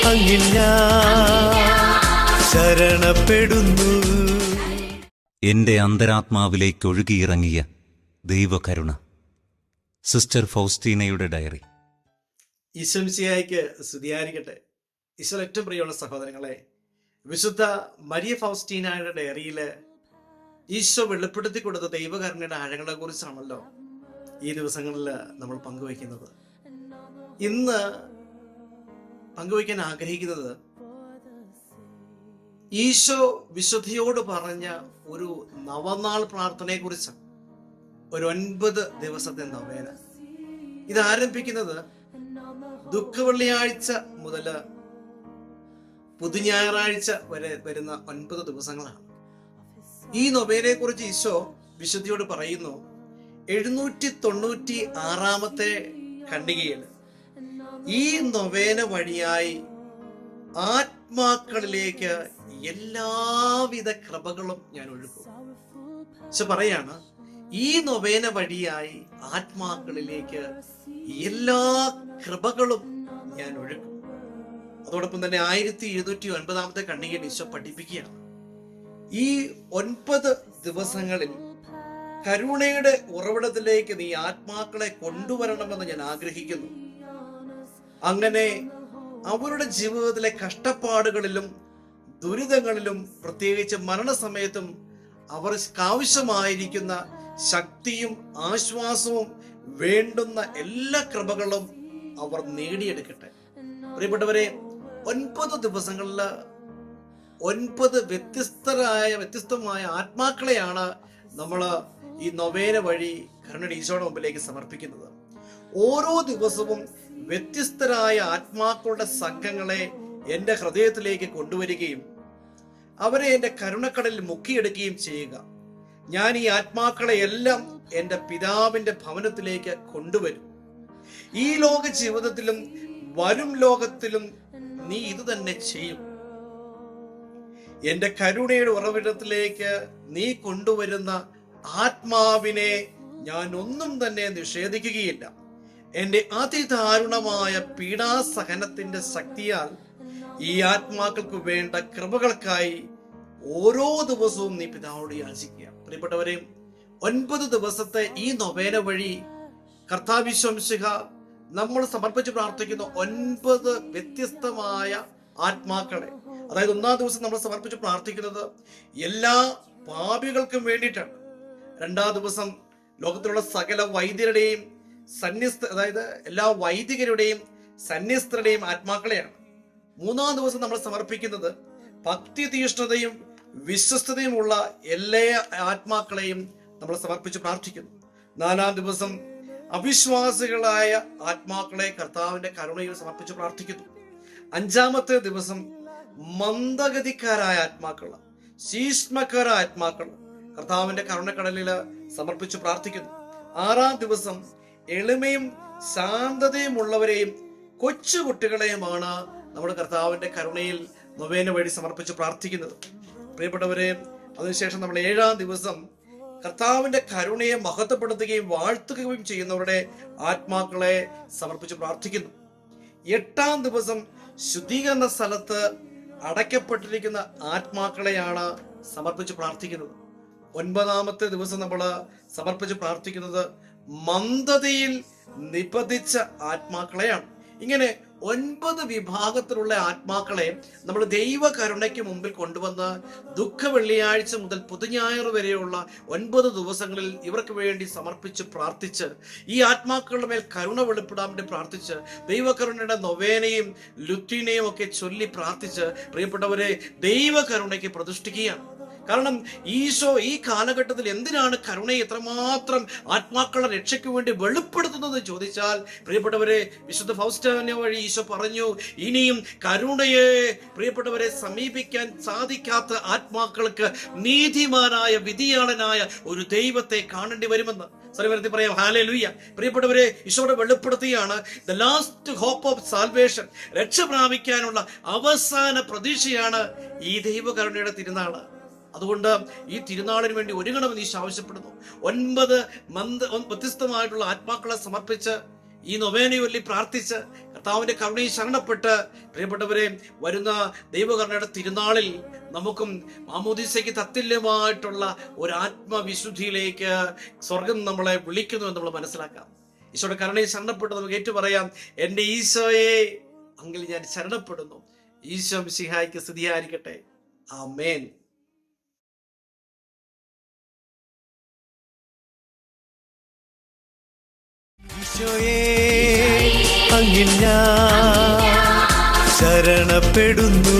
അങ്ങിൽ ഞാൻ ശരണപ്പെടുന്നു. എന്റെ അന്തരാത്മാവിലേക്ക് ഒഴുകിയിറങ്ങിയ ദൈവകരുണ. Sister ഫൗസ്റ്റീനയുടെ diary. ഈശോമിശിഹായ്ക്ക് സ്തുതിയായിരിക്കട്ടെ. ഈശോ ഏറ്റവും പ്രിയമുള്ള സഹോദരങ്ങളെ, വിശുദ്ധ മരിയ ഫൗസ്റ്റീനയുടെ ഡയറിയിൽ ഈശോ വെളിപ്പെടുത്തി കൊടുത്ത ദൈവകരുണയുടെ ആഴങ്ങളെ കുറിച്ചാണല്ലോ ഈ ദിവസങ്ങളിൽ നമ്മൾ പങ്കുവയ്ക്കുന്നത്. ഇന്ന് പങ്കുവയ്ക്കാൻ ആഗ്രഹിക്കുന്നത് ഈശോ വിശുദ്ധിയോട് പറഞ്ഞ ഒരു നവനാൾ പ്രാർത്ഥനയെ കുറിച്ചാണ്. ഒരു 9 ദിവസത്തെ നൊവേന. ഇത് ആരംഭിക്കുന്നത് ദുഃഖവെള്ളിയാഴ്ച മുതൽ പുതുഞായറാഴ്ച വരെ വരുന്ന 9 ദിവസങ്ങളാണ്. ഈ നൊവേനയെ കുറിച്ച് ഈശോ വിശുദ്ധിയോട് പറയുന്നു. 796 ഖണ്ഡികയിൽ ഈ നൊവേന വഴിയായി ആത്മാക്കളിലേക്ക് എല്ലാവിധ കൃപകളും ഞാൻ ഒഴുക്കും. ഈശോ പറയാണ്, ഈ നൊവേന വഴിയായി ആത്മാക്കളിലേക്ക് എല്ലാ കൃപകളും ഞാൻ ഒഴുക്കും. അതോടൊപ്പം തന്നെ 1709 ഖണ്ഡികയിൽ ഈശോ പഠിപ്പിക്കുകയാണ്, ഈ 9 ദിവസങ്ങളിൽ കരുണയുടെ ഉറവിടത്തിലേക്ക് നീ ആത്മാക്കളെ കൊണ്ടുവരണമെന്ന് ഞാൻ ആഗ്രഹിക്കുന്നു. അങ്ങനെ അവരുടെ ജീവിതത്തിലെ കഷ്ടപ്പാടുകളിലും ദുരിതങ്ങളിലും പ്രത്യേകിച്ച് മരണസമയത്തും അവർക്ക് ആവശ്യമായിരിക്കുന്ന ശക്തിയും ആശ്വാസവും വേണ്ടുന്ന എല്ലാ കൃപകളും അവർ നേടിയെടുക്കട്ടെ. പ്രിയപ്പെട്ടവരെ, 9 ദിവസങ്ങളിൽ 9 വ്യത്യസ്തമായ ആത്മാക്കളെയാണ് നമ്മൾ ഈ നൊവേന വഴി കരുണയുടെ ഈശോയുടെ മുമ്പിലേക്ക് സമർപ്പിക്കുന്നത്. ഓരോ ദിവസവും വ്യത്യസ്തരായ ആത്മാക്കളുടെ സംഘങ്ങളെ എൻ്റെ ഹൃദയത്തിലേക്ക് കൊണ്ടുവരികയും അവരെ എൻ്റെ കരുണക്കടലിൽ മുക്കിയെടുക്കുകയും ചെയ്യുക. ഞാൻ ഈ ആത്മാക്കളെ എല്ലാം എൻ്റെ പിതാവിൻ്റെ ഭവനത്തിലേക്ക് കൊണ്ടുവരും. ഈ ലോക ജീവിതത്തിലും വരും ലോകത്തിലും നീ ഇത് തന്നെ ചെയ്യും. എൻ്റെ കരുണയുടെ ഉറവിടത്തിലേക്ക് നീ കൊണ്ടുവരുന്ന ആത്മാവിനെ ഞാൻ ഒന്നും തന്നെ നിഷേധിക്കുകയില്ല. എൻ്റെ അതിദാരുണമായ പീഡാസഹനത്തിന്റെ ശക്തിയാൽ ഈ ആത്മാക്കൾക്ക് വേണ്ട കൃപകൾക്കായി ഓരോ ദിവസവും നീ പിതാവോട് യാചിക്കുക. പ്രിയപ്പെട്ടവരെ, 9 ദിവസത്തെ ഈ നൊവേന വഴി കർത്താവിശ്വംസിഹ നമ്മൾ സമർപ്പിച്ച് പ്രാർത്ഥിക്കുന്ന 9 വ്യത്യസ്തമായ ആത്മാക്കളെ, അതായത് 1-ാം ദിവസം നമ്മൾ സമർപ്പിച്ച് പ്രാർത്ഥിക്കുന്നത് എല്ലാ പാപികൾക്കും വേണ്ടിയിട്ടാണ്. 2-ാം ദിവസം ലോകത്തിലുള്ള സകല വൈദ്യരുടെയും അതായത് എല്ലാ വൈദികരുടെയും സന്യസ്തരുടെയും ആത്മാക്കളെയാണ്. 3-ാം ദിവസം നമ്മൾ സമർപ്പിക്കുന്നത് ഭക്തി തീഷ്ണതയും വിശ്വസ്തതയുമുള്ള എല്ലാ ആത്മാക്കളെയും നമ്മൾ സമർപ്പിച്ച് പ്രാർത്ഥിക്കുന്നു. 4-ാം ദിവസം അവിശ്വാസികളായ ആത്മാക്കളെ കർത്താവിന്റെ കരുണയിൽ സമർപ്പിച്ച് പ്രാർത്ഥിക്കുന്നു. 5-ാമത്തെ ദിവസം മന്ദഗതിക്കാരായ ആത്മാക്കൾ, ശീഷ്മക്കാരായ ആത്മാക്കൾ കർത്താവിന്റെ കരുണക്കടലിൽ സമർപ്പിച്ച് പ്രാർത്ഥിക്കുന്നു. 6-ാം ദിവസം എളിമയും ശാന്തതയും ഉള്ളവരെയും കൊച്ചുകുട്ടികളെയുമാണ് നമ്മുടെ കർത്താവിന്റെ കരുണയിൽ നൊവേന വഴി സമർപ്പിച്ച് പ്രാർത്ഥിക്കുന്നത്. പ്രിയപ്പെട്ടവരെ, അതിനുശേഷം നമ്മൾ 7-ാം ദിവസം കർത്താവിന്റെ കരുണയെ മഹത്വപ്പെടുത്തുകയും വാഴ്ത്തുകയും ചെയ്യുന്നവരുടെ ആത്മാക്കളെ സമർപ്പിച്ച് പ്രാർത്ഥിക്കുന്നു. 8-ാം ദിവസം ശുദ്ധീകരണ സ്ഥലത്ത് അടയ്ക്കപ്പെട്ടിരിക്കുന്ന ആത്മാക്കളെയാണ് സമർപ്പിച്ച് പ്രാർത്ഥിക്കുന്നത്. 9-ാമത്തെ ദിവസം നമ്മൾ സമർപ്പിച്ച് പ്രാർത്ഥിക്കുന്നത് മന്ദതയിൽ നിപതിച്ച ആത്മാക്കളെയാണ്. ഇങ്ങനെ 9 വിഭാഗത്തിലുള്ള ആത്മാക്കളെ നമ്മൾ ദൈവ കരുണയ്ക്ക് മുമ്പിൽ കൊണ്ടുവന്ന് ദുഃഖ വെള്ളിയാഴ്ച മുതൽ പുതുഞായർ വരെയുള്ള 9 ദിവസങ്ങളിൽ ഇവർക്ക് വേണ്ടി സമർപ്പിച്ച് പ്രാർത്ഥിച്ച് ഈ ആത്മാക്കളുടെ മേൽ കരുണ വെളിപ്പെടാൻ വേണ്ടി പ്രാർത്ഥിച്ച് ദൈവകരുണയുടെ നൊവേനയും ലുത്തീനയും ഒക്കെ ചൊല്ലി പ്രാർത്ഥിച്ച് പ്രിയപ്പെട്ടവരെ ദൈവ കരുണയ്ക്ക് പ്രതിഷ്ഠിക്കുകയാണ്. കാരണം ഈശോ ഈ കാലഘട്ടത്തിൽ എന്തിനാണ് കരുണയെ എത്രമാത്രം ആത്മാക്കളുടെ രക്ഷയ്ക്ക് വേണ്ടി വെളിപ്പെടുത്തുന്നത് ചോദിച്ചാൽ, പ്രിയപ്പെട്ടവരെ, വിശുദ്ധ ഫൗസ്റ്റീന വഴി ഈശോ പറഞ്ഞു, ഇനിയും കരുണയെ പ്രിയപ്പെട്ടവരെ സമീപിക്കാൻ സാധിക്കാത്ത ആത്മാക്കൾക്ക് നീതിമാനായ വിധിയാളനായ ഒരു ദൈവത്തെ കാണേണ്ടി വരുമെന്ന്. സർവ്വത്തിൽ പറയാം ഹല്ലേലൂയ. പ്രിയപ്പെട്ടവരെ, ഈശോയുടെ വെളിപ്പെടുത്തിയാണ് the last hope of salvation, രക്ഷ പ്രാപിക്കാനുള്ള അവസാന പ്രതീക്ഷയാണ് ഈ ദൈവകരുണയുടെ തിരുനാള്. അതുകൊണ്ട് ഈ തിരുനാളിന് വേണ്ടി ഒരുങ്ങണമെന്ന് ഈശോ ആവശ്യപ്പെടുന്നു. 9 വ്യത്യസ്തമായിട്ടുള്ള ആത്മാക്കളെ സമർപ്പിച്ച് ഈ നൊവേനയൊല്ലി പ്രാർത്ഥിച്ച് കർത്താവിന്റെ കരുണയിൽ ശരണപ്പെട്ട് പ്രിയപ്പെട്ടവരെ, വരുന്ന ദൈവകരുണയുടെ തിരുനാളിൽ നമുക്കും മാമോദീസയ്ക്ക് തത്തുല്യമായിട്ടുള്ള ഒരു ആത്മവിശുദ്ധിയിലേക്ക് സ്വർഗം നമ്മളെ വിളിക്കുന്നു എന്ന് നമ്മൾ മനസ്സിലാക്കാം. ഈശോയുടെ കരുണയിൽ ശരണപ്പെട്ട് നമുക്ക് ഏറ്റു പറയാം, എൻ്റെ ഈശോയെ അങ്കിൽ ഞാൻ ശരണപ്പെടുന്നു. ഈശോ മിശിഹായ്ക്ക് സ്തുതിയായിരിക്കട്ടെ. ആമേൻ. ഈശോയേ അങ്ങിൽ ഞാൻ ശരണപ്പെടുന്നു.